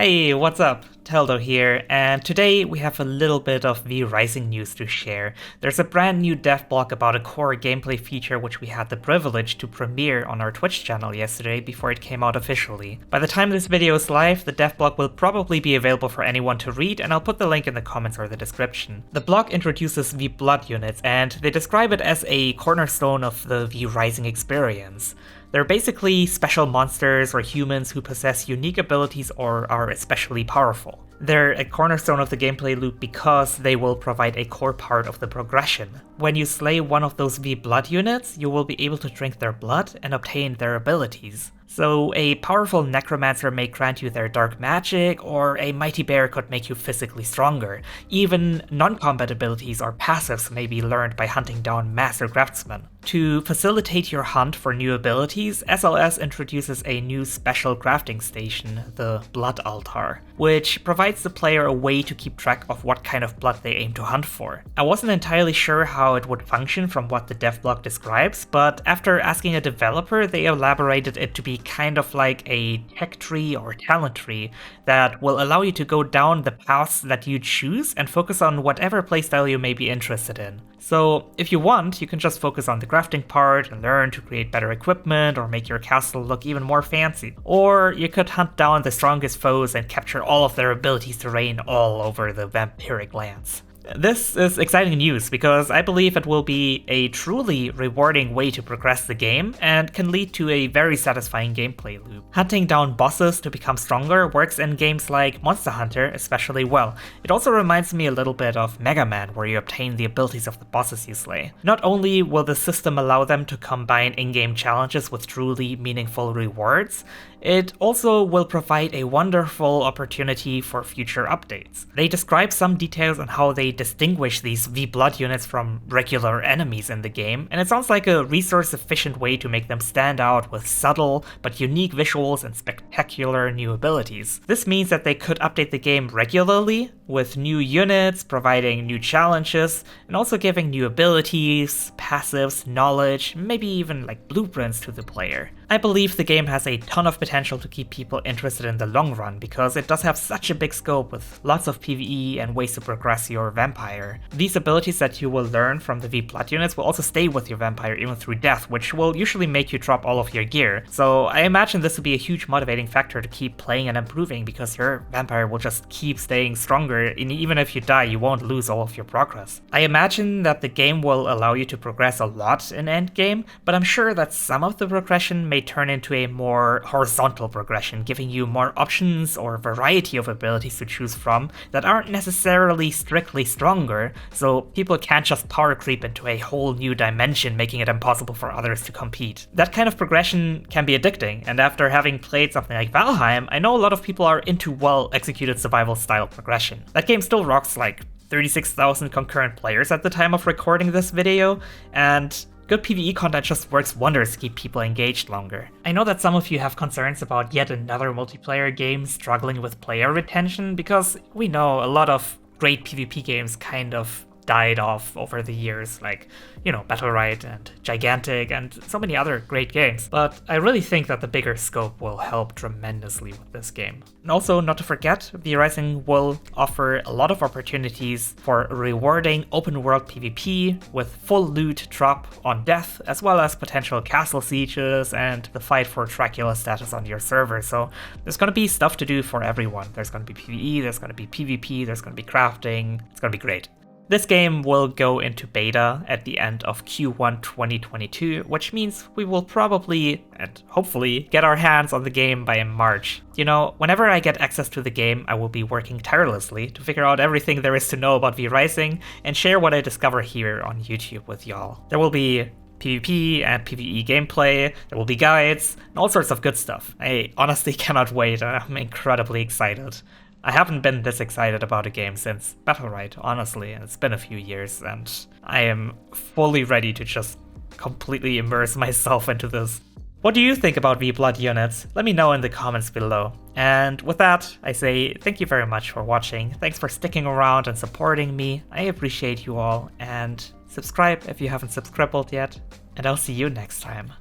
Hey, what's up? Teldo here, and today we have a little bit of V Rising news to share. There's a brand new DevBlog about a core gameplay feature which we had the privilege to premiere on our Twitch channel yesterday before it came out officially. By the time this video is live, the DevBlog will probably be available for anyone to read, and I'll put the link in the comments or the description. The blog introduces V Blood units, and they describe it as a cornerstone of the V Rising experience. They're basically special monsters or humans who possess unique abilities or are especially powerful. They're a cornerstone of the gameplay loop because they will provide a core part of the progression. When you slay one of those V Blood units, you will be able to drink their blood and obtain their abilities. So a powerful necromancer may grant you their dark magic, or a mighty bear could make you physically stronger. Even non-combat abilities or passives may be learned by hunting down master craftsmen. To facilitate your hunt for new abilities, SLS introduces a new special crafting station, the Blood Altar, which provides the player a way to keep track of what kind of blood they aim to hunt for. I wasn't entirely sure how it would function from what the devblog describes, but after asking a developer, they elaborated it to be kind of like a tech tree or talent tree that will allow you to go down the paths that you choose and focus on whatever playstyle you may be interested in. So if you want, you can just focus on the crafting part and learn to create better equipment or make your castle look even more fancy. Or you could hunt down the strongest foes and capture all of their abilities to reign all over the vampiric lands. This is exciting news because I believe it will be a truly rewarding way to progress the game and can lead to a very satisfying gameplay loop. Hunting down bosses to become stronger works in games like Monster Hunter especially well. It also reminds me a little bit of Mega Man, where you obtain the abilities of the bosses you slay. Not only will the system allow them to combine in-game challenges with truly meaningful rewards, it also will provide a wonderful opportunity for future updates. They describe some details on how they distinguish these V Blood units from regular enemies in the game, and it sounds like a resource-efficient way to make them stand out with subtle but unique visuals and spectacular new abilities. This means that they could update the game regularly, with new units, providing new challenges, and also giving new abilities, passives, knowledge, maybe even like blueprints to the player. I believe the game has a ton of potential to keep people interested in the long run because it does have such a big scope with lots of PvE and ways to progress your vampire. These abilities that you will learn from the V Blood units will also stay with your vampire even through death, which will usually make you drop all of your gear. So I imagine this will be a huge motivating factor to keep playing and improving because your vampire will just keep staying stronger, and even if you die, you won't lose all of your progress. I imagine that the game will allow you to progress a lot in endgame, but I'm sure that some of the progression may turn into a more horizontal progression, giving you more options or variety of abilities to choose from that aren't necessarily strictly stronger, so people can't just power creep into a whole new dimension, making it impossible for others to compete. That kind of progression can be addicting, and after having played something like Valheim, I know a lot of people are into well-executed survival style progression. That game still rocks like 36,000 concurrent players at the time of recording this video, and good PvE content just works wonders to keep people engaged longer. I know that some of you have concerns about yet another multiplayer game struggling with player retention, because we know a lot of great PvP games kind of died off over the years, like, Battlerite and Gigantic and so many other great games. But I really think that the bigger scope will help tremendously with this game. And also, not to forget, V Rising will offer a lot of opportunities for rewarding open world PvP with full loot drop on death, as well as potential castle sieges and the fight for Dracula status on your server. So there's going to be stuff to do for everyone. There's going to be PvE, there's going to be PvP, there's going to be crafting. It's going to be great. This game will go into beta at the end of Q1 2022, which means we will probably, and hopefully, get our hands on the game by March. Whenever I get access to the game, I will be working tirelessly to figure out everything there is to know about V Rising and share what I discover here on YouTube with y'all. There will be PvP and PvE gameplay, there will be guides, and all sorts of good stuff. I honestly cannot wait, I'm incredibly excited. I haven't been this excited about a game since Battlerite, honestly, and it's been a few years, and I am fully ready to just completely immerse myself into this. What do you think about V Blood units? Let me know in the comments below. And with that, I say thank you very much for watching, thanks for sticking around and supporting me, I appreciate you all, and subscribe if you haven't subscribed yet, and I'll see you next time.